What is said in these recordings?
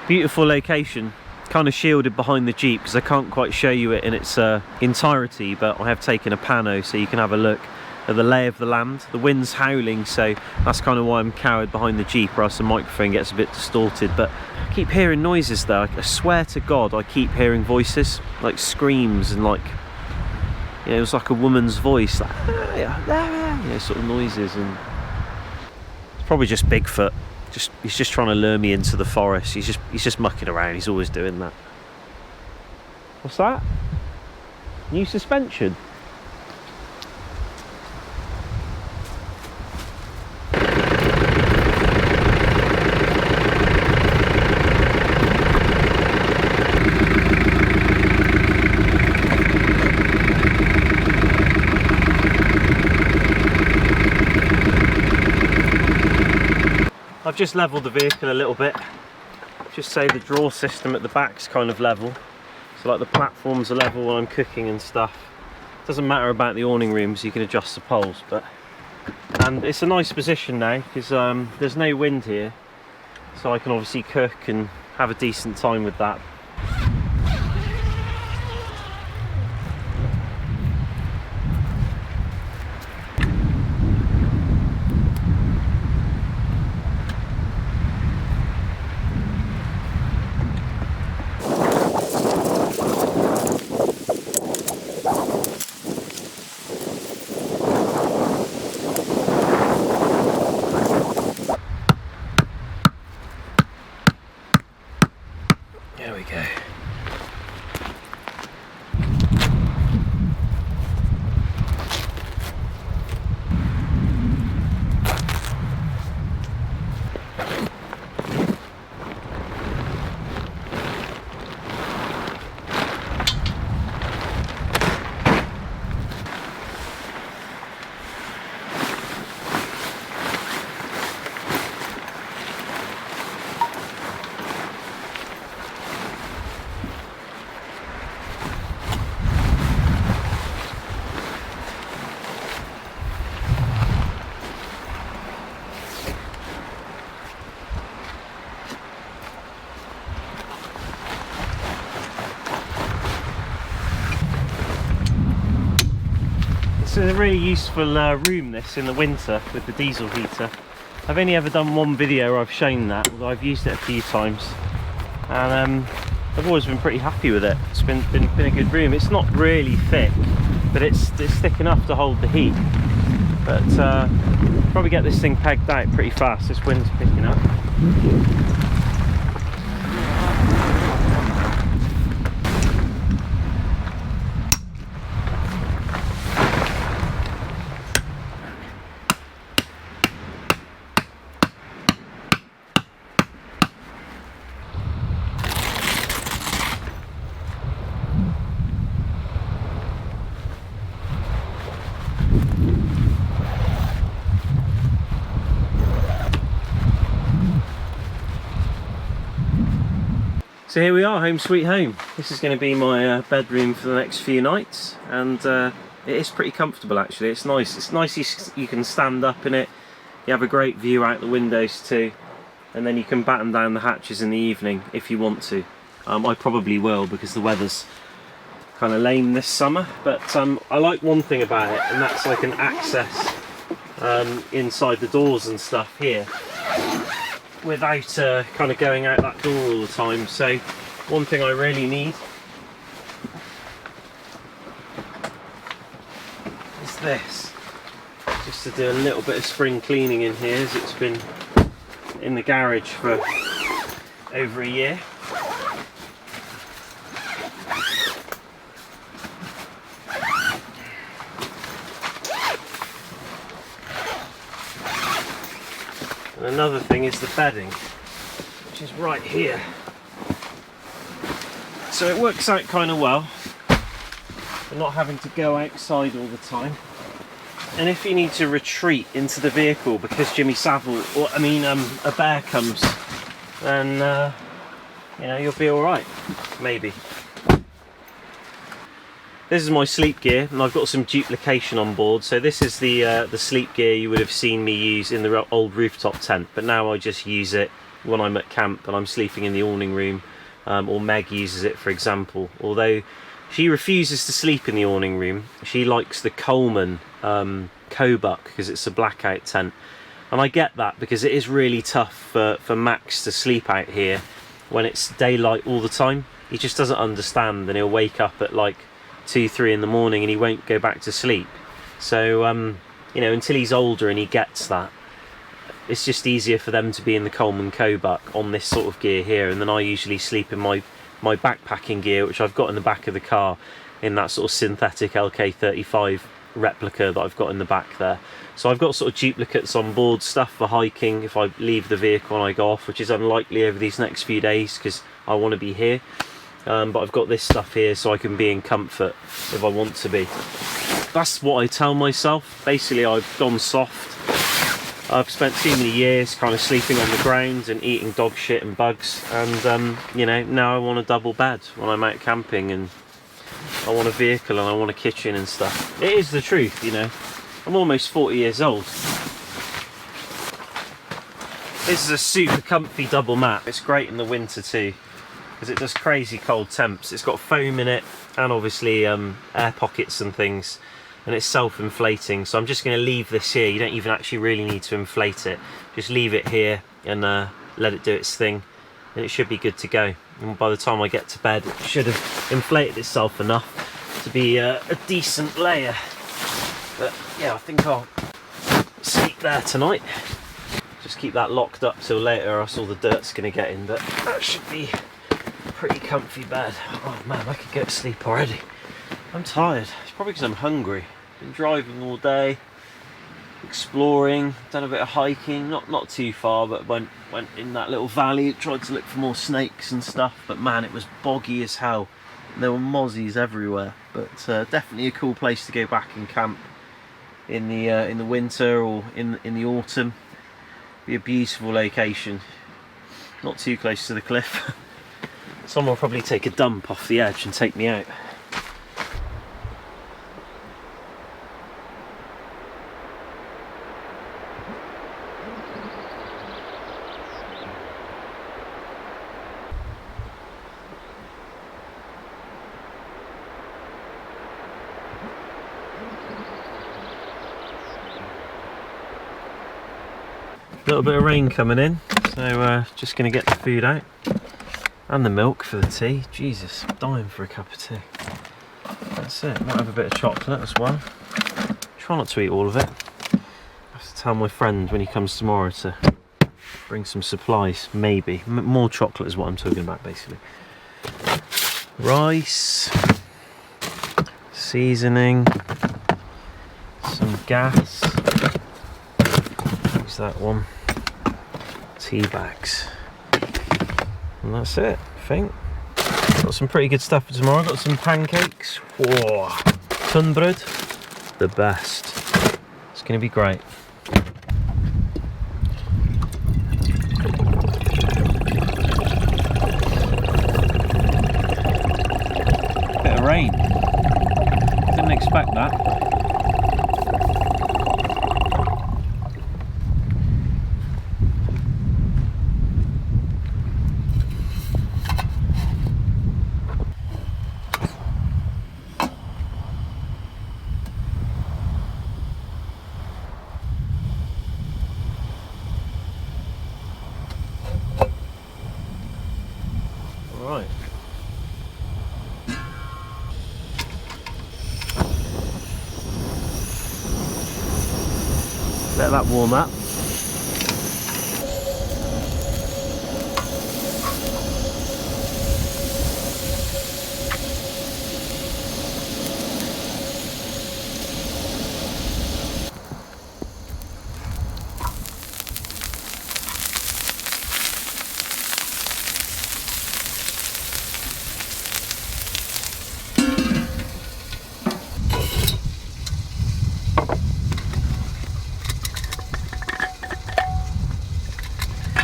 Beautiful location, kind of shielded behind the Jeep because I can't quite show you it in its entirety, but I have taken a pano so you can have a look at the lay of the land. The wind's howling, so that's kind of why I'm cowered behind the Jeep, or else the microphone gets a bit distorted. But I keep hearing noises though. I swear to God I keep hearing voices, like screams, and like, you know, it was like a woman's voice, like, you know, sort of noises. And it's probably just Bigfoot. He's just trying to lure me into the forest. He's just mucking around. He's always doing that. What's that? New suspension. I've just levelled the vehicle a little bit, just say the draw system at the back's kind of level, so like the platforms are level when I'm cooking and stuff. Doesn't matter about the awning rooms, you can adjust the poles, and it's a nice position now because there's no wind here, so I can obviously cook and have a decent time with that. There we go. It's a really useful room, this, in the winter with the diesel heater. I've only ever done one video where I've shown that, although I've used it a few times, and I've always been pretty happy with it. It's been a good room. It's not really thick, but it's thick enough to hold the heat. But probably get this thing pegged out pretty fast. This wind's picking up. So here we are, home sweet home. This is going to be my bedroom for the next few nights, and it is pretty comfortable actually. It's nice. It's nice you can stand up in it. You have a great view out the windows too, and then you can batten down the hatches in the evening if you want to. I probably will because the weather's kind of lame this summer, but I like one thing about it, and that's I can access inside the doors and stuff here without kind of going out that door all the time. So one thing I really need is this, just to do a little bit of spring cleaning in here, as it's been in the garage for over a year. And another thing is the bedding, which is right here. So it works out kind of well for not having to go outside all the time. And if you need to retreat into the vehicle because Jimmy Savile, or I mean a bear comes, then you know, you'll be all right, maybe. This is my sleep gear, and I've got some duplication on board. So this is the sleep gear you would have seen me use in the old rooftop tent, but now I just use it when I'm at camp and I'm sleeping in the awning room, or Meg uses it for example, although she refuses to sleep in the awning room. She likes the Coleman Kobuck because it's a blackout tent, and I get that because it is really tough for Max to sleep out here when it's daylight all the time. He just doesn't understand, and he'll wake up at like 2-3 in the morning and he won't go back to sleep. So you know, until he's older and he gets that, it's just easier for them to be in the Coleman Kobuck on this sort of gear here, and then I usually sleep in my backpacking gear, which I've got in the back of the car, in that sort of synthetic LK35 replica that I've got in the back there. So I've got sort of duplicates on board, stuff for hiking if I leave the vehicle and I go off, which is unlikely over these next few days because I want to be here. But I've got this stuff here so I can be in comfort if I want to be. That's what I tell myself. Basically, I've gone soft. I've spent too many years kind of sleeping on the ground and eating dog shit and bugs, and you know, now I want a double bed when I'm out camping, and I want a vehicle and I want a kitchen and stuff. It is the truth, you know. I'm almost 40 years old. This is a super comfy double mat. It's great in the winter too, because it does crazy cold temps. It's got foam in it and obviously air pockets and things, and it's self-inflating. So I'm just going to leave this here. You don't even actually really need to inflate it. Just leave it here and let it do its thing, and it should be good to go. And by the time I get to bed, it should have inflated itself enough to be a decent layer. But yeah, I think I'll sleep there tonight. Just keep that locked up till later, or else all the dirt's going to get in. But that should be a pretty comfy bed. Oh man, I could get to sleep already. I'm tired. It's probably because I'm hungry. Been driving all day, exploring, done a bit of hiking, not too far, but went in that little valley, tried to look for more snakes and stuff, but man, it was boggy as hell. There were mozzies everywhere, but definitely a cool place to go back and camp in the winter or in the autumn. Be a beautiful location, not too close to the cliff. Someone will probably take a dump off the edge and take me out. A little bit of rain coming in, so just going to get the food out and the milk for the tea. Jesus, I'm dying for a cup of tea. That's it. Might have a bit of chocolate as well. Try not to eat all of it. I have to tell my friend when he comes tomorrow to bring some supplies, maybe. More chocolate is what I'm talking about, basically. Rice, seasoning, some gas. Use that one. Tea bags. And that's it, I think. Got some pretty good stuff for tomorrow. Got some pancakes. Whoa. Tun bread. The best. It's going to be great. Bit of rain. Didn't expect that. Right. Let that warm up.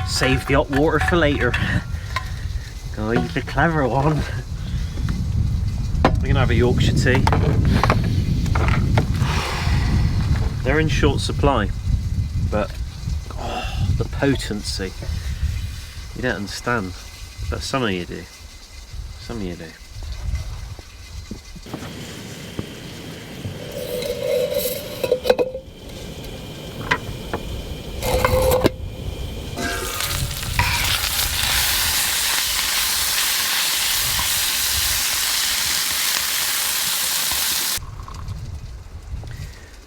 Save the hot water for later. Oh, you're the clever one. We're gonna have a Yorkshire tea. They're in short supply, but oh, the potency. You don't understand, but some of you do. Some of you do.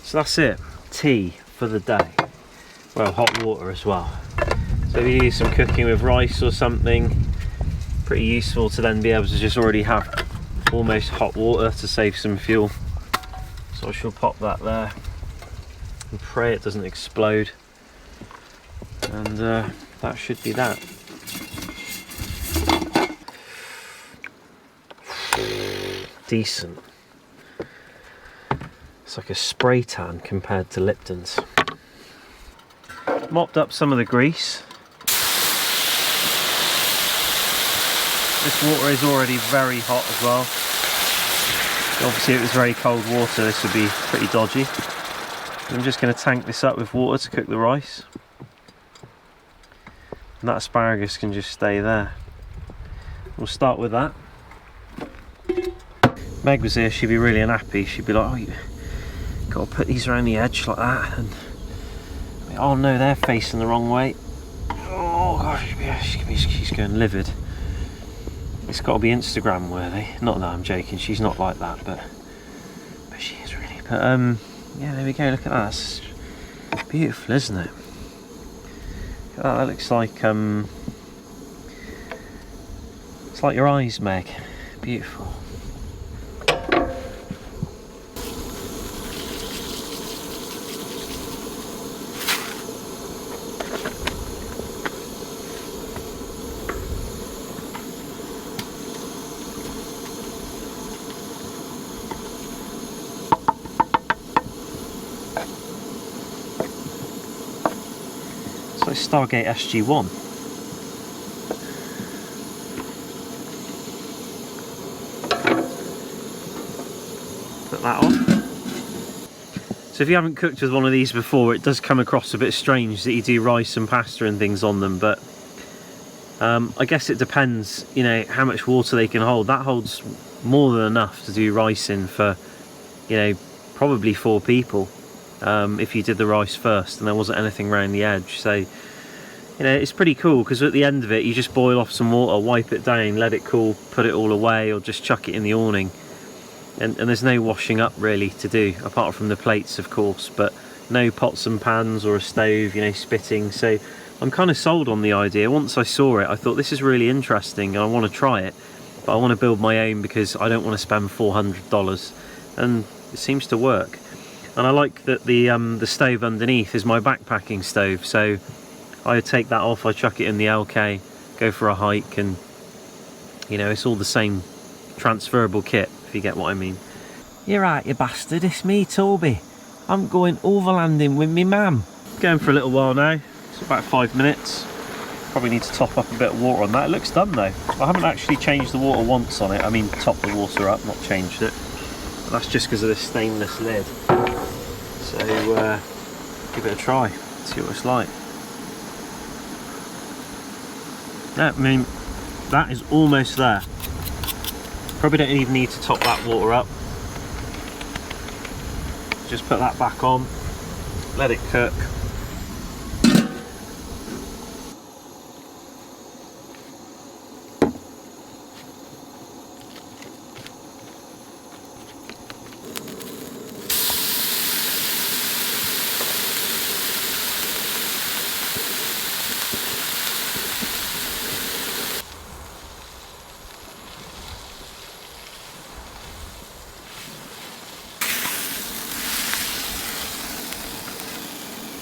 So that's it, tea for the day. Well, hot water as well. So if you do some cooking with rice or something, pretty useful to then be able to just already have almost hot water to save some fuel. So I shall pop that there and pray it doesn't explode. And that should be that. Decent. It's like a spray tan compared to Lipton's. Mopped up some of the grease. This water is already very hot as well. Obviously, if it was very cold water, this would be pretty dodgy. I'm just going to tank this up with water to cook the rice. And that asparagus can just stay there. We'll start with that. Meg was here, she'd be really unhappy. She'd be like, oh, you got to put these around the edge like that. And oh no, they're facing the wrong way. Oh gosh, yeah, she's going livid. It's got to be Instagram worthy. Not that I'm joking, she's not like that, but she is really. But yeah, there we go. Look at that. It's beautiful, isn't it? Look at that. That looks like it's like your eyes, Meg. Beautiful. Stargate SG1. Put that on. So if you haven't cooked with one of these before, it does come across a bit strange that you do rice and pasta and things on them, but I guess it depends, you know, how much water they can hold. That holds more than enough to do rice in for, you know, probably 4 people if you did the rice first and there wasn't anything around the edge. So you know, it's pretty cool because at the end of it you just boil off some water, wipe it down, let it cool, put it all away, or just chuck it in the awning, and there's no washing up really to do apart from the plates, of course, but no pots and pans or a stove, you know, spitting. So I'm kind of sold on the idea. Once I saw it, I thought this is really interesting and I want to try it, but I want to build my own because I don't want to spend $400, and it seems to work. And I like that the stove underneath is my backpacking stove, so I would take that off, I chuck it in the LK, go for a hike, and you know, it's all the same transferable kit, if you get what I mean. You're right, you bastard, it's me, Toby. I'm going overlanding with me mum. Going for a little while now, it's about 5 minutes. Probably need to top up a bit of water on that. It looks done though. I haven't actually changed the water once on it. I mean, top the water up, not changed it. But that's just because of this stainless lid. So give it a try, see what it's like. I mean, that is almost there. Probably don't even need to top that water up. Just put that back on, let it cook.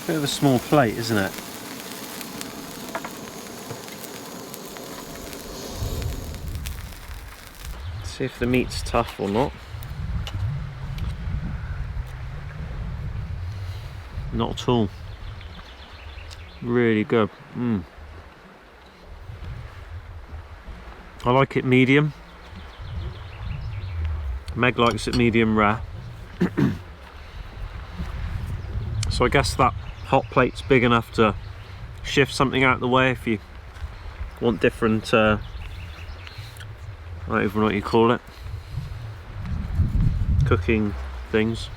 Bit of a small plate, isn't it? Let's see if the meat's tough or not. Not at all. Really good. I like it medium. Meg likes it medium rare. So I guess that hot plate's big enough to shift something out of the way if you want different, I don't even know what you call it, cooking things.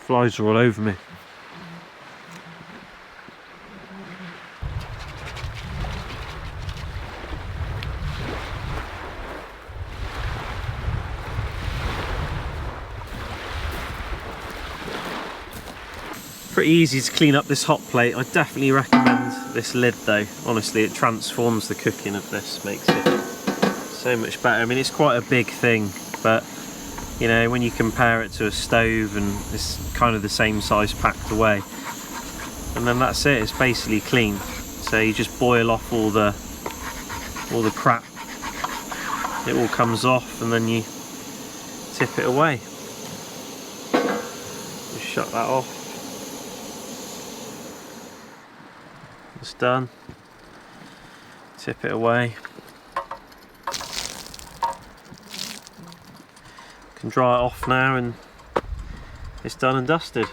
Flies are all over me. Pretty easy to clean up this hot plate. I definitely recommend this lid though. Honestly, it transforms the cooking of this, makes it so much better. I mean, it's quite a big thing, but you know, when you compare it to a stove, and it's kind of the same size packed away, and then that's it, it's basically clean. So you just boil off all the crap, it all comes off, and then you tip it away. Just shut that off. It's done. Tip it away. Can dry it off now, and it's done and dusted.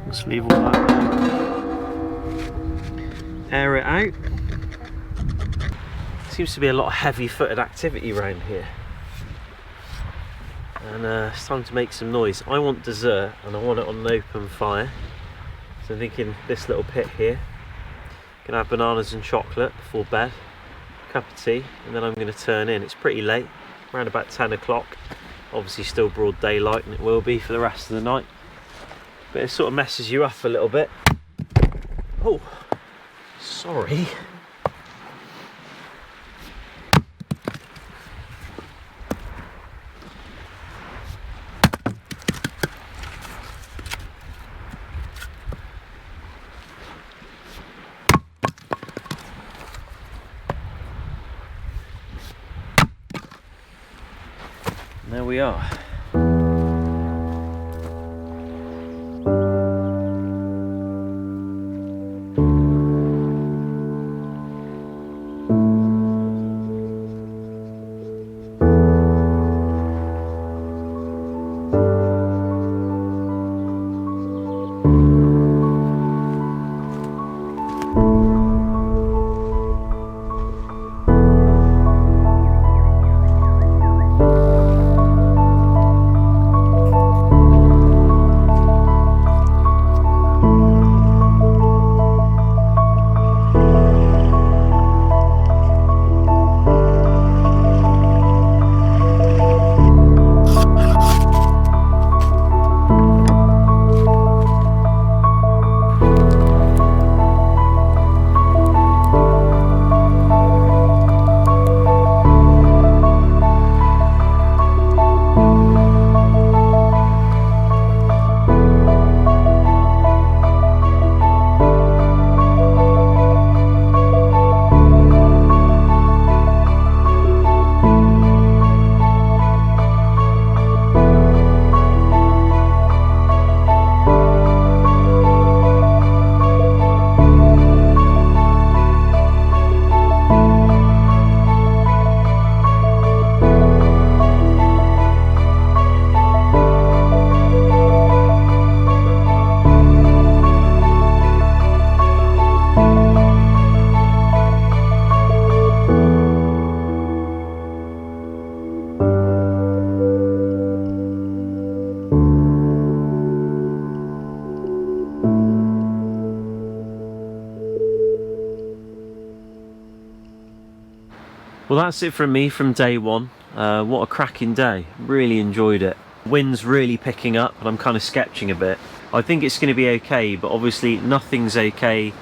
Let's leave all that there. Air it out. Seems to be a lot of heavy-footed activity around here, and it's time to make some noise. I want dessert, and I want it on an open fire, so I'm thinking this little pit here. Gonna have bananas and chocolate before bed, a cup of tea, and then I'm going to turn in. It's pretty late, around about 10 o'clock, obviously still broad daylight, and it will be for the rest of the night, but it sort of messes you up a little bit. Oh, sorry. There we are. Well, that's it from me from day one. What a cracking day, really enjoyed it. Wind's really picking up and I'm kind of sketching a bit. I think it's going to be okay, but obviously nothing's okay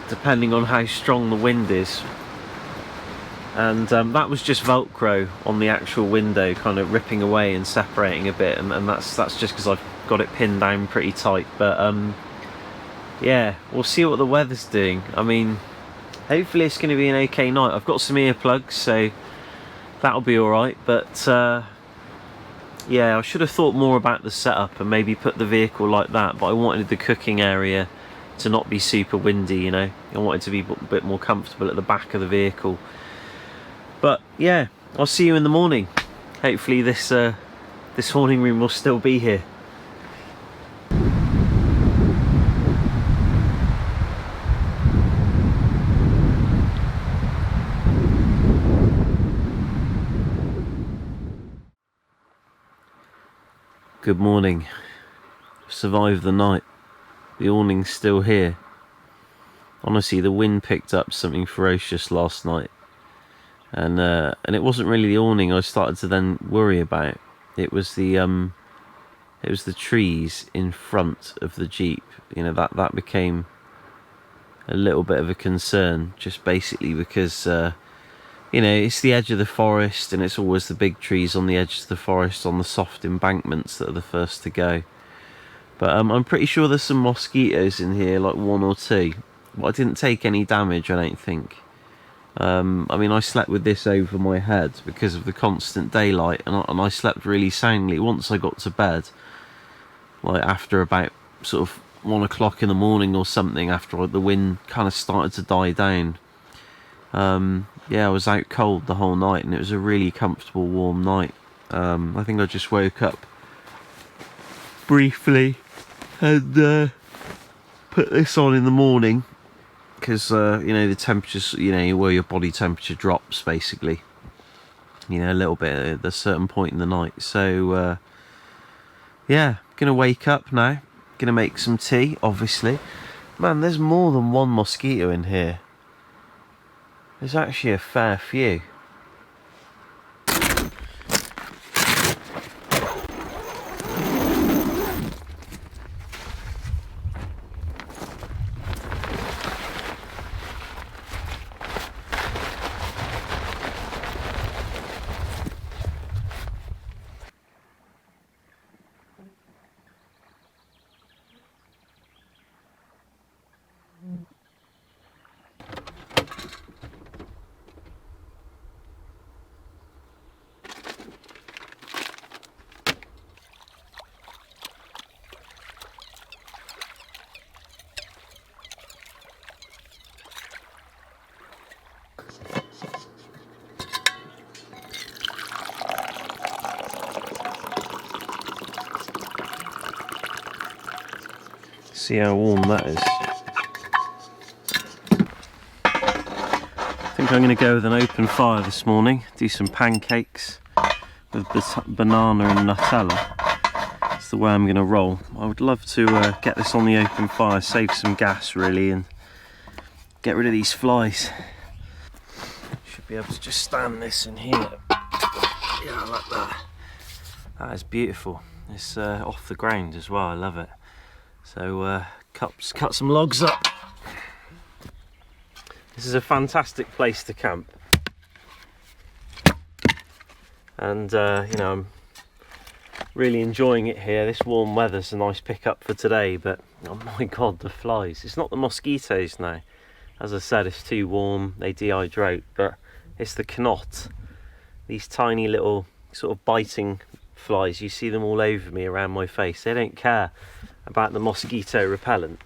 depending on how strong the wind is. and that was just Velcro on the actual window, kind of ripping away and separating a bit, and that's just because I've got it pinned down pretty tight. But yeah, we'll see what the weather's doing. I mean, hopefully it's going to be an okay night. I've got some earplugs, so that'll be alright. But yeah, I should have thought more about the setup and maybe put the vehicle like that, but I wanted the cooking area to not be super windy, you know. I wanted to be a bit more comfortable at the back of the vehicle. But yeah, I'll see you in the morning. Hopefully this awning room will still be here. Good morning. Survived the night. The awning's still here. Honestly, the wind picked up something ferocious last night, and it wasn't really the awning I started to then worry about. It was the trees in front of the Jeep. You know, that became a little bit of a concern, just basically because you know, it's the edge of the forest, and it's always the big trees on the edge of the forest on the soft embankments that are the first to go. But I'm pretty sure there's some mosquitoes in here, like 1 or 2. But I didn't take any damage, I don't think. I mean, I slept with this over my head because of the constant daylight, and I slept really soundly once I got to bed. Like after about sort of 1 o'clock in the morning or something, after the wind kind of started to die down. Yeah, I was out cold the whole night, and it was a really comfortable, warm night. I think I just woke up briefly and put this on in the morning because you know, the temperatures, you know, where your body temperature drops basically, you know, a little bit at a certain point in the night. So yeah, gonna wake up now, gonna make some tea, obviously. Man, there's more than one mosquito in here. There's actually a fair few. See how warm that is. I think I'm going to go with an open fire this morning, do some pancakes with banana and Nutella. That's the way I'm going to roll. I would love to get this on the open fire, save some gas really, and get rid of these flies. Should be able to just stand this in here. Yeah, like that. That is beautiful. It's off the ground as well, I love it. So cut some logs up. This is a fantastic place to camp, and you know, I'm really enjoying it here. This warm weather's a nice pickup for today, but oh my god, the flies. It's not the mosquitoes now. As I said, it's too warm, they dehydrate, but it's the knot. These tiny little sort of biting flies, you see them all over me around my face. They don't care about the mosquito repellent.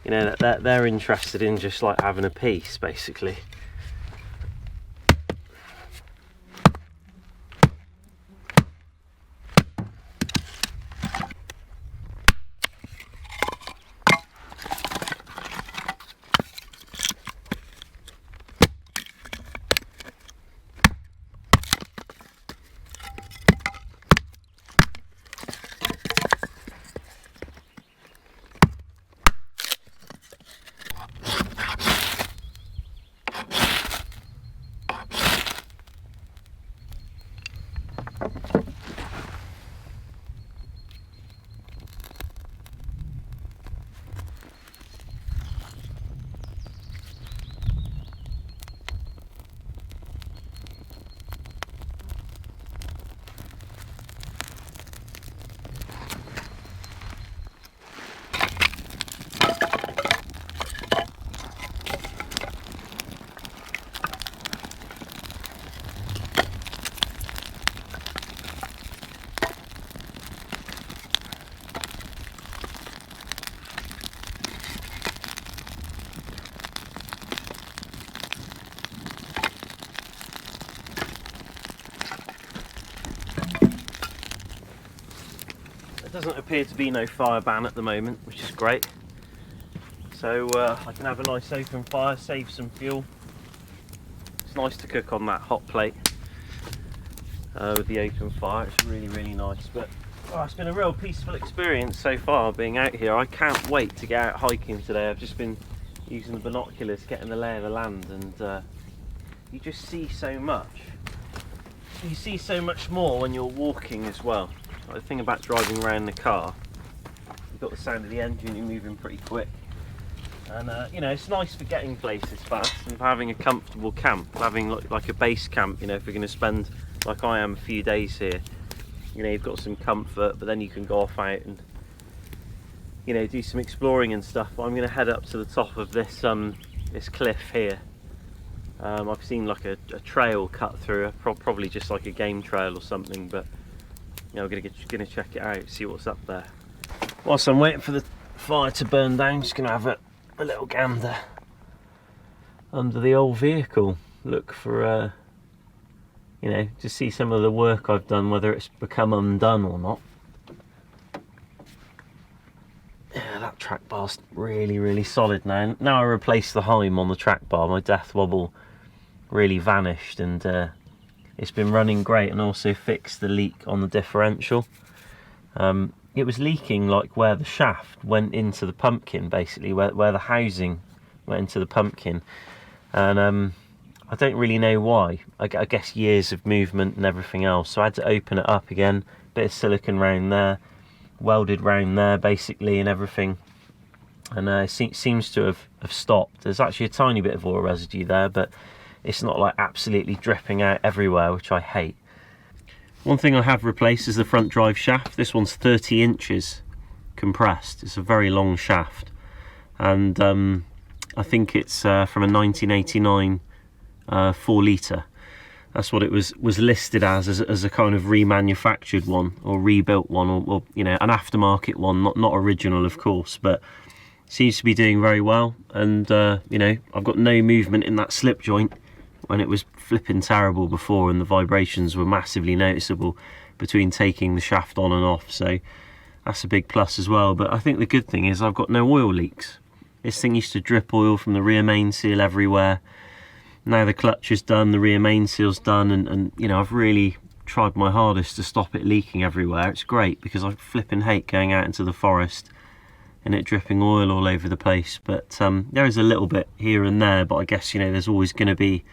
You know, they're interested in just like having a piece basically. doesn't appear to be no fire ban at the moment, which is great. So I can have a nice open fire, save some fuel. It's nice to cook on that hot plate with the open fire. It's really, really nice. But it's been a real peaceful experience so far being out here. I can't wait to get out hiking today. I've just been using the binoculars, getting the lay of the land, and you just see so much. You see so much more when you're walking as well. Like the thing about driving around the car, you've got the sound of the engine, you're moving pretty quick. And you know, it's nice for getting places fast and for having a comfortable camp, having like a base camp. You know, if you're going to spend, like I am, a few days here, you know, you've got some comfort, but then you can go off out and, you know, do some exploring and stuff. But I'm going to head up to the top of this this cliff here. I've seen like a trail cut through, probably just like a game trail or something, but you know, I'm gonna check it out, see what's up there. Whilst I'm waiting for the fire to burn down, just gonna have a little gander under the old vehicle, look for you know, to see some of the work I've done, whether it's become undone or not. Yeah, that track bar's really, really solid now. Now I replaced the Heim on the track bar, my death wobble really vanished, and it's been running great, and also fixed the leak on the differential. It was leaking like where the shaft went into the pumpkin, basically where the housing went into the pumpkin, and I don't really know why. I guess years of movement and everything else, so I had to open it up again, bit of silicone round there, welded round there basically and everything, and it seems to have stopped. There's actually a tiny bit of oil residue there, but it's not like absolutely dripping out everywhere, which I hate. One thing I have replaced is the front drive shaft. This one's 30 inches compressed. It's a very long shaft, and I think it's from a 1989 4 litre. That's what it was listed as a kind of remanufactured one, or rebuilt one, or you know, an aftermarket one, not original of course, but seems to be doing very well. And you know, I've got no movement in that slip joint when it was flipping terrible before, and the vibrations were massively noticeable between taking the shaft on and off, so that's a big plus as well. But I think the good thing is I've got no oil leaks. This thing used to drip oil from the rear main seal everywhere. Now the clutch is done, the rear main seal's done, and you know, I've really tried my hardest to stop it leaking everywhere. It's great, because I flipping hate going out into the forest and it dripping oil all over the place. But there is a little bit here and there, but I guess, you know, there's always going to be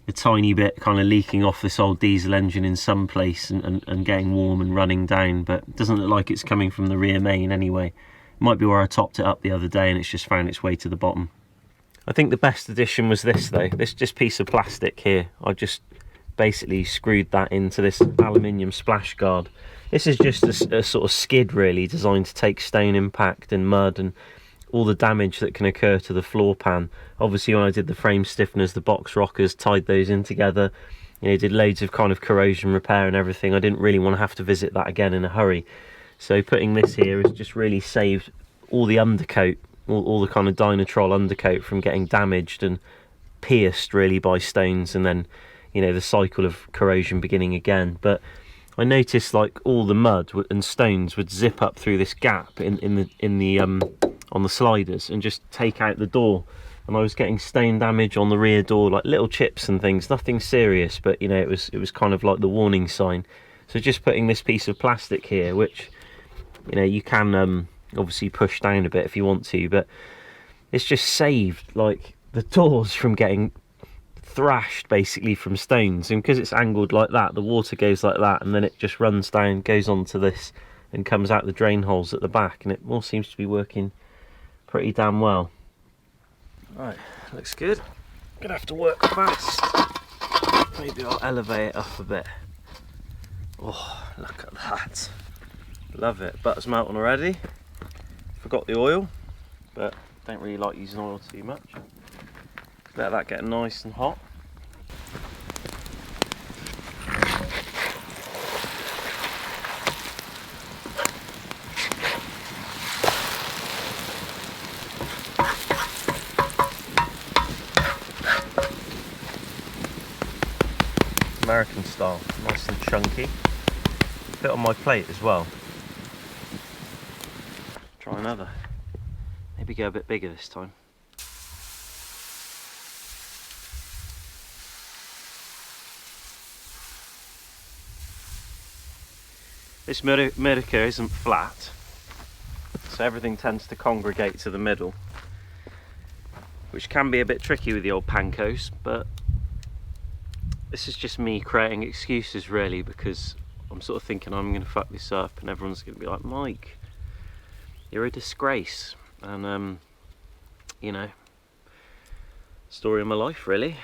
a tiny bit kind of leaking off this old diesel engine in some place and getting warm and running down, but it doesn't look like it's coming from the rear main anyway. It might be where I topped it up the other day and it's just found its way to the bottom. I think the best addition was this though, this just piece of plastic here. I just basically screwed that into this aluminium splash guard. This is just a sort of skid really, designed to take stone impact and mud and all the damage that can occur to the floor pan. Obviously when I did the frame stiffeners, the box rockers, tied those in together, you know, did loads of kind of corrosion repair and everything. I didn't really want to have to visit that again in a hurry. So putting this here has just really saved all the undercoat, all the kind of Dynatrol undercoat from getting damaged and pierced really by stones, and then, you know, the cycle of corrosion beginning again. But I noticed like all the mud and stones would zip up through this gap in the on the sliders and just take out the door, and I was getting stain damage on the rear door, like little chips and things, nothing serious, but you know, it was kind of like the warning sign. So just putting this piece of plastic here, which, you know, you can obviously push down a bit if you want to, but it's just saved like the doors from getting thrashed basically from stones. And because it's angled like that, the water goes like that, and then it just runs down, goes onto this and comes out the drain holes at the back, and it all seems to be working pretty damn well. Right, looks good. Gonna have to work fast. Maybe I'll elevate it up a bit. Oh, look at that. Love it. Butter's melting already. Forgot the oil, but don't really like using oil too much. Let that get nice and hot. American style, nice and chunky. Fit on my plate as well. Try another. Maybe go a bit bigger this time. This Myrka isn't flat, so everything tends to congregate to the middle, which can be a bit tricky with the old pancos, but this is just me creating excuses really, because I'm sort of thinking I'm going to fuck this up and everyone's going to be like, Mike, you're a disgrace. And you know, story of my life really.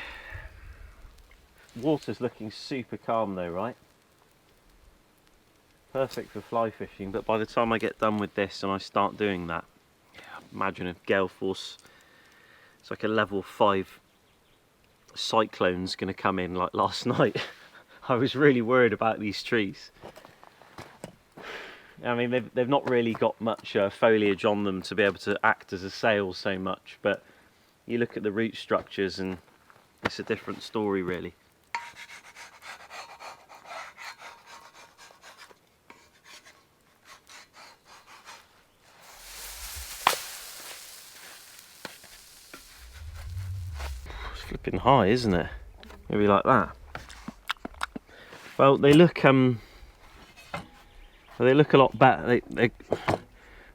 Water's looking super calm though, right? Perfect for fly fishing, but by the time I get done with this and I start doing that, imagine a gale force, it's like a level 5 cyclone's going to come in like last night. I was really worried about these trees. I mean, they've not really got much foliage on them to be able to act as a sail so much, but you look at the root structures and it's a different story really. It's flipping high, isn't it? Maybe like that. Well, they look a lot better.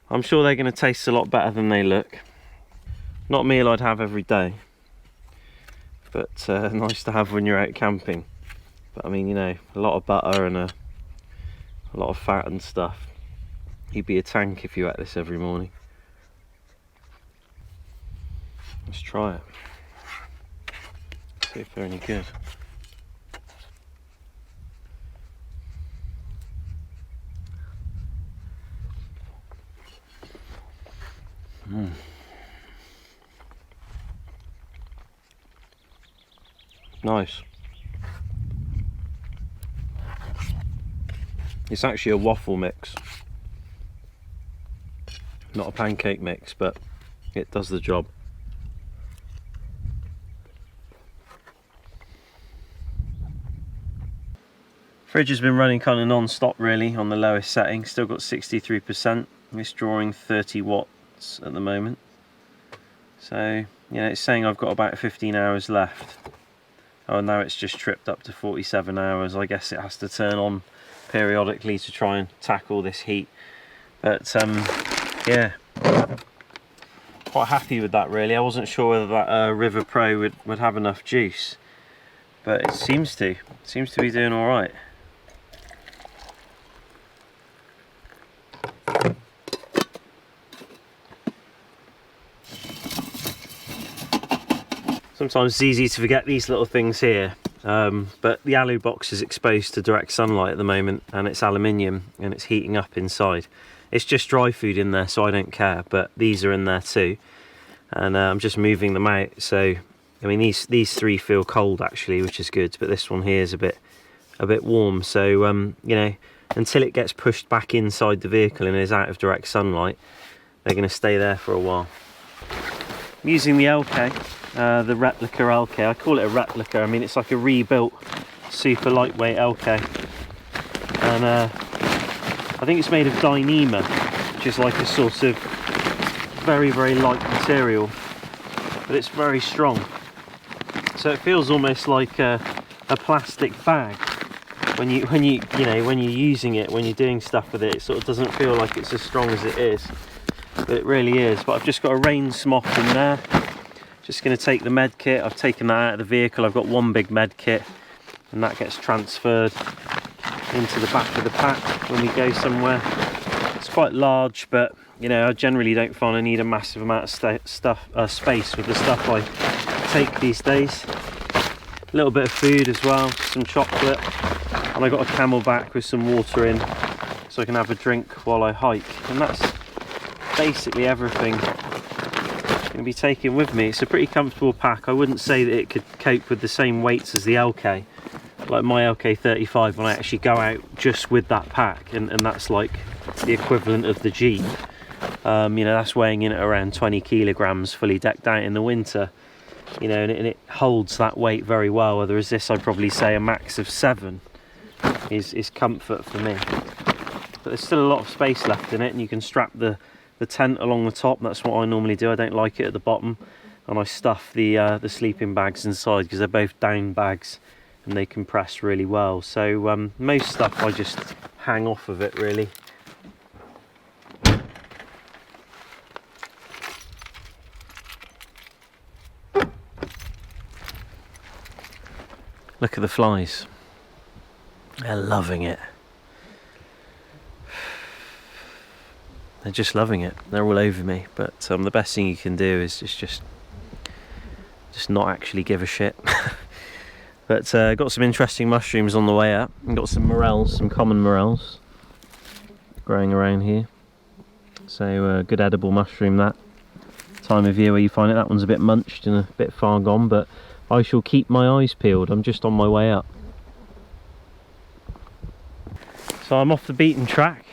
I'm sure they're going to taste a lot better than they look. Not a meal I'd have every day, but nice to have when you're out camping. But I mean, you know, a lot of butter and a lot of fat and stuff. You'd be a tank if you ate this every morning. Let's try it. See if they're any good. Nice. It's actually a waffle mix, not a pancake mix, but it does the job. Fridge has been running kind of non-stop really on the lowest setting, still got 63%. It's drawing 30 watts at the moment. So, you know, it's saying I've got about 15 hours left. Oh, now it's just tripped up to 47 hours. I guess it has to turn on periodically to try and tackle this heat. But, yeah, quite happy with that really. I wasn't sure whether that River Pro would have enough juice, but it seems to. It seems to be doing all right. Sometimes it's easy to forget these little things here, but the alu box is exposed to direct sunlight at the moment, and it's aluminium and it's heating up inside. It's just dry food in there, so I don't care, but these are in there too, and I'm just moving them out. So I mean, these three feel cold actually, which is good, but this one here is a bit warm. So you know, until it gets pushed back inside the vehicle and is out of direct sunlight, they're going to stay there for a while. I'm using the LK. The replica LK. I call it a replica. I mean, it's like a rebuilt super lightweight LK, and I think it's made of Dyneema, which is like a sort of very light material, but it's very strong, so it feels almost like a plastic bag when you're using it, when you're doing stuff with it. It sort of doesn't feel like it's as strong as it is, but it really is. But I've just got a rain smock in there. Just going to take the med kit. I've taken that out of the vehicle. I've got one big med kit, and that gets transferred into the back of the pack when we go somewhere. It's quite large, but you know, I generally don't find I need a massive amount of space with the stuff I take these days. A little bit of food as well, some chocolate, and I got a Camelback with some water in, so I can have a drink while I hike. And that's basically everything going to be taken with me. It's a pretty comfortable pack. I wouldn't say that it could cope with the same weights as the LK, like my LK35, when I actually go out just with that pack, and that's like the equivalent of the Jeep. You know, that's weighing in at around 20 kilograms fully decked out in the winter, you know, and it holds that weight very well. Whereas this, I'd probably say a max of 7 is comfort for me. But there's still a lot of space left in it, and you can strap the the tent along the top. That's what I normally do. I don't like it at the bottom, and I stuff the sleeping bags inside because they're both down bags and they compress really well. So most stuff I just hang off of it really. Look at the flies. They're loving it. They're just loving it. They're all over me. But the best thing you can do is just not actually give a shit. But got some interesting mushrooms on the way up. Got some morels, some common morels growing around here. So good edible mushroom, that time of year where you find it. That one's a bit munched and a bit far gone, but I shall keep my eyes peeled. I'm just on my way up. So I'm off the beaten track,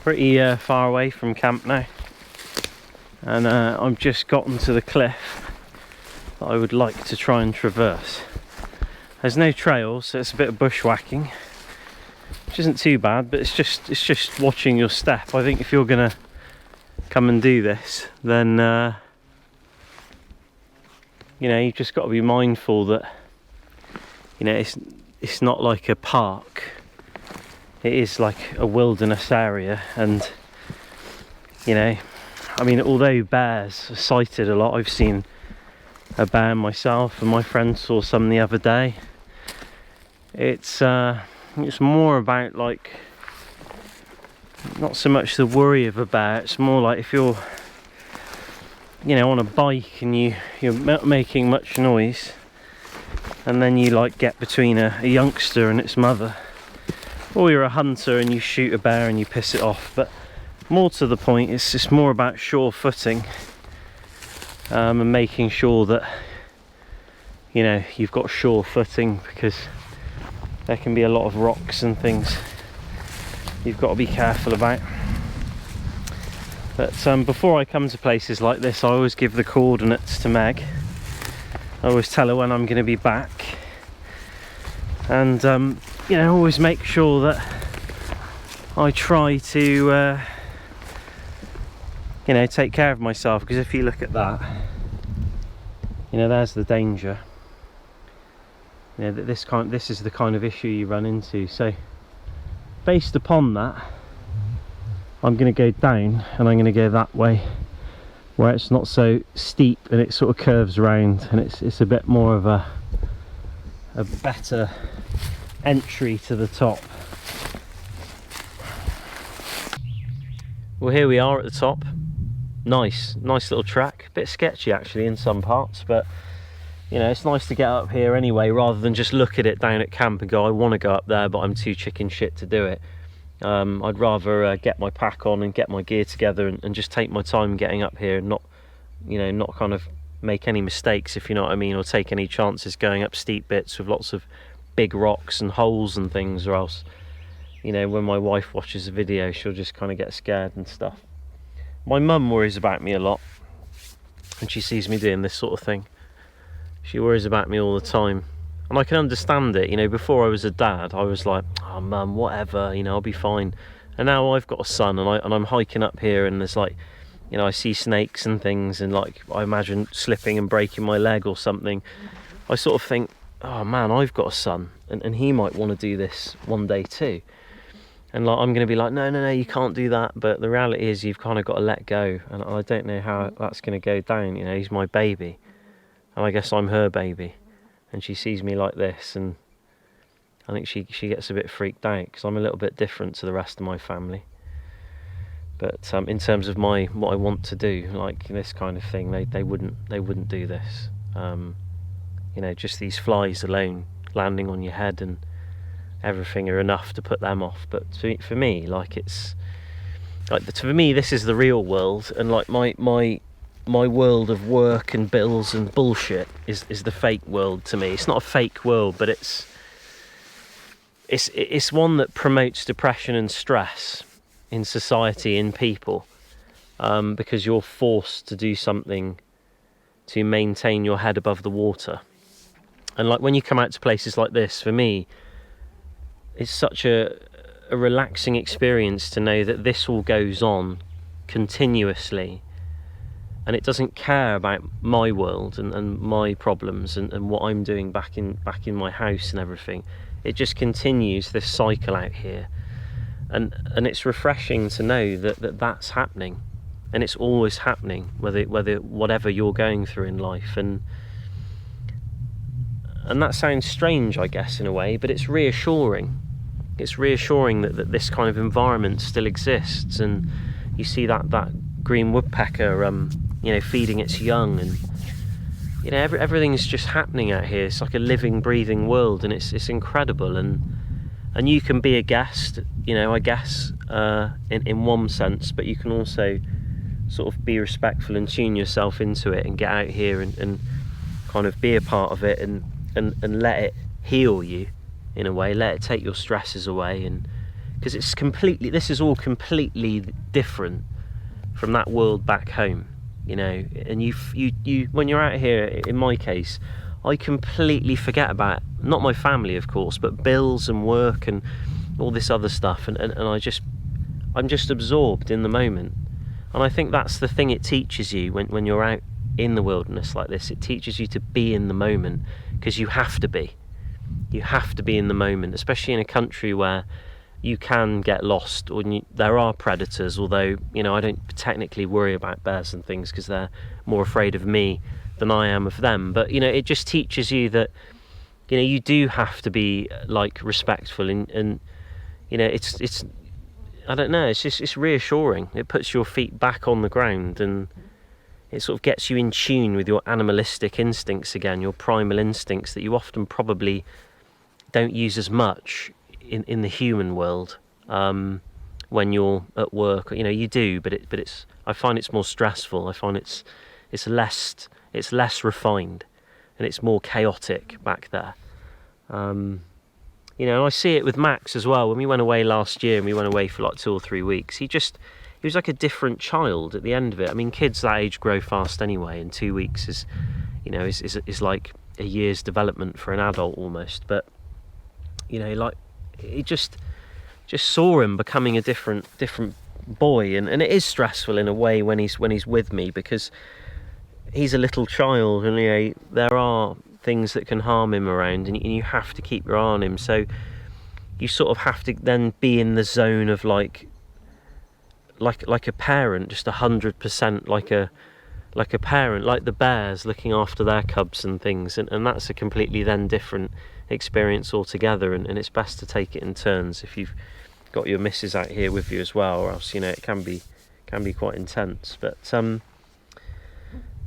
pretty far away from camp now, and I've just gotten to the cliff that I would like to try and traverse. There's no trails, so it's a bit of bushwhacking, which isn't too bad, but it's just watching your step. I think if you're gonna come and do this, then you know, you've just got to be mindful that, you know, it's not like a park. It is like a wilderness area, and you know, I mean, although bears are sighted a lot, I've seen a bear myself, and my friend saw some the other day. It's more about, like, not so much the worry of a bear. It's more like if you're, you know, on a bike and you're making much noise, and then you like get between a youngster and its mother, or you're a hunter and you shoot a bear and you piss it off. But more to the point, it's just more about sure footing, and making sure that, you know, you've got sure footing, because there can be a lot of rocks and things you've got to be careful about. But before I come to places like this, I always give the coordinates to Meg. I always tell her when I'm going to be back, and you know, always make sure that I try to you know, take care of myself, because if you look at that, you know, there's the danger. You know, that this is the kind of issue you run into. So based upon that, I'm going to go down, and I'm going to go that way where it's not so steep and it sort of curves around, and it's a bit more of a better entry to the top. Well, here we are at the top. Nice little track. A bit sketchy actually in some parts, but you know, it's nice to get up here anyway, rather than just look at it down at camp and go, I want to go up there, but I'm too chicken shit to do it. I'd rather get my pack on and get my gear together and just take my time getting up here, and not, you know, not kind of make any mistakes, if you know what I mean, or take any chances going up steep bits with lots of big rocks and holes and things, or else, you know, when my wife watches a video, she'll just kind of get scared and stuff. My mum worries about me a lot, and she sees me doing this sort of thing. She worries about me all the time, and I can understand it. You know, before I was a dad, I was like, oh mum, whatever, you know, I'll be fine. And now I've got a son, and I'm hiking up here, and there's like, you know, I see snakes and things, and like I imagine slipping and breaking my leg or something. I sort of think, oh man, I've got a son, and he might want to do this one day too. And like, I'm going to be like, no, you can't do that. But the reality is, you've kind of got to let go, and I don't know how that's going to go down. You know, he's my baby, and I guess I'm her baby, and she sees me like this, and I think she gets a bit freaked out, because I'm a little bit different to the rest of my family. But in terms of what I want to do, like this kind of thing, they wouldn't do this. You know, just these flies alone landing on your head and everything are enough to put them off. But for me, like, it's like, for me, this is the real world, and like my world of work and bills and bullshit is the fake world to me. It's not a fake world, but it's one that promotes depression and stress in society, in people, because you're forced to do something to maintain your head above the water. And like, when you come out to places like this, for me, it's such a relaxing experience to know that this all goes on continuously, and it doesn't care about my world and my problems and what I'm doing back in my house and everything. It just continues this cycle out here, and it's refreshing to know that that's happening, and it's always happening, whatever you're going through in life. And that sounds strange, I guess, in a way, but it's reassuring. It's reassuring that this kind of environment still exists, and you see that green woodpecker feeding its young, and everything's just happening out here. It's like a living, breathing world, and it's incredible. And you can be a guest, I guess, in one sense, but you can also sort of be respectful and tune yourself into it and get out here and kind of be a part of it and let it heal you in a way, let it take your stresses away. And because this is all completely different from that world back home, and you when you're out here, in my case, I completely forget about, not my family of course, but bills and work and all this other stuff, and I'm just absorbed in the moment. And I think that's the thing it teaches you when you're out in the wilderness like this. It teaches you to be in the moment, because you have to be in the moment, especially in a country where you can get lost, or there are predators, although I don't technically worry about bears and things because they're more afraid of me than I am of them. But it just teaches you that you do have to be respectful, and it's I don't know, it's reassuring. It puts your feet back on the ground, and it sort of gets you in tune with your animalistic instincts again, your primal instincts that you often probably don't use as much in the human world when you're at work. You do, but I find it's more stressful. I find it's less refined, and it's more chaotic back there. I see it with Max as well. When we went away last year, and we went away for 2 or 3 weeks, he was like a different child at the end of it. I mean, kids that age grow fast anyway, and 2 weeks is like a year's development for an adult almost. But it just saw him becoming a different boy, and it is stressful in a way when he's with me, because he's a little child, and there are things that can harm him around, and you have to keep your eye on him. So you sort of have to then be in the zone of like a parent, just 100% like a parent, like the bears looking after their cubs and things, and that's a completely then different experience altogether, and it's best to take it in turns if you've got your missus out here with you as well, or else it can be quite intense. But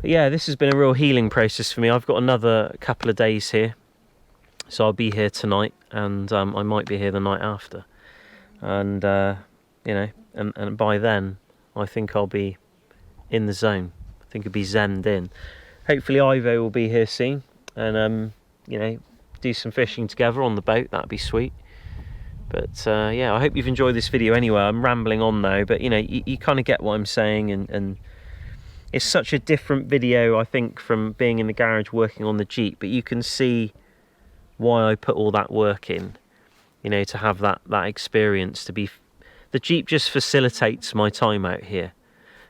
yeah, this has been a real healing process for me. I've got another couple of days here, so I'll be here tonight, and I might be here the night after, and and by then I think I'll be in the zone. I think I'll be zenned in. Hopefully Ivo will be here soon, and do some fishing together on the boat. That'd be sweet. But yeah, I hope you've enjoyed this video anyway. I'm rambling on now, but you kind of get what I'm saying, and it's such a different video, I think, from being in the garage working on the Jeep, but you can see why I put all that work in, to have that experience. The Jeep just facilitates my time out here.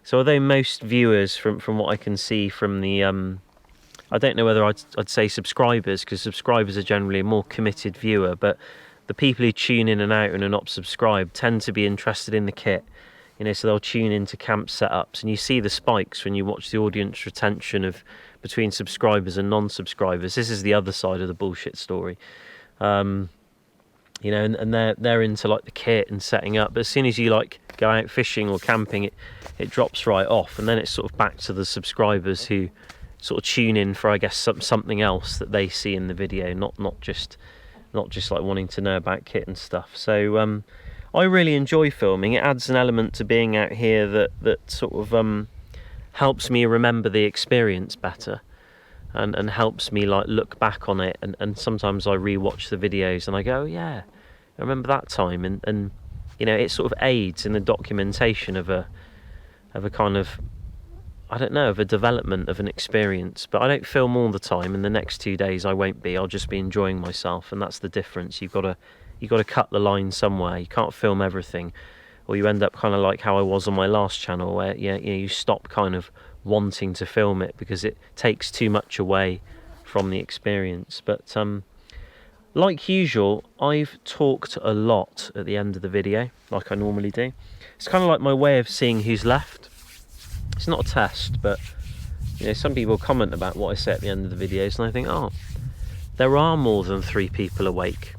So although most viewers, from what I can see from the I don't know whether I'd say subscribers, because subscribers are generally a more committed viewer, but the people who tune in and out and are not subscribed tend to be interested in the kit, so they'll tune into camp setups, and you see the spikes when you watch the audience retention between subscribers and non-subscribers. This is the other side of the bullshit story. And they're into the kit and setting up, but as soon as you go out fishing or camping, it drops right off, and then it's sort of back to the subscribers who sort of tune in for, I guess, something else that they see in the video, not just wanting to know about kit and stuff. So I really enjoy filming. It adds an element to being out here that sort of helps me remember the experience better, and helps me look back on it, and sometimes I re-watch the videos and I go, oh, yeah, I remember that time, and it sort of aids in the documentation of a kind of, I don't know, of a development of an experience. But I don't film all the time, and the next 2 days I won't be. I'll just be enjoying myself, and that's the difference. You've got to cut the line somewhere. You can't film everything. or you end up kind of like how I was on my last channel, where you stop kind of wanting to film it because it takes too much away from the experience. But like usual, I've talked a lot at the end of the video, like I normally do. It's kind of like my way of seeing who's left. It's not a test, but you know, some people comment about what I say at the end of the videos, and I think, oh, there are more than 3 people awake.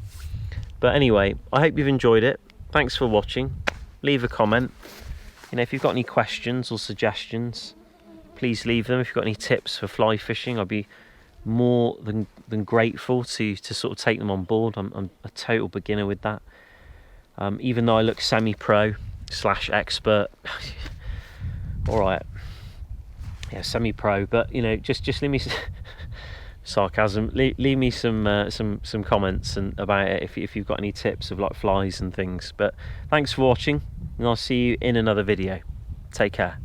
But anyway, I hope you've enjoyed it. Thanks for watching. Leave a comment. You know, if you've got any questions or suggestions, please leave them. If you've got any tips for fly fishing, I'd be more than grateful to sort of take them on board. I'm a total beginner with that. Even though I look semi-pro / expert. All right. Yeah, semi-pro, but you know, just leave me sarcasm. Leave me some comments about it if you've got any tips of like flies and things. But thanks for watching, and I'll see you in another video. Take care.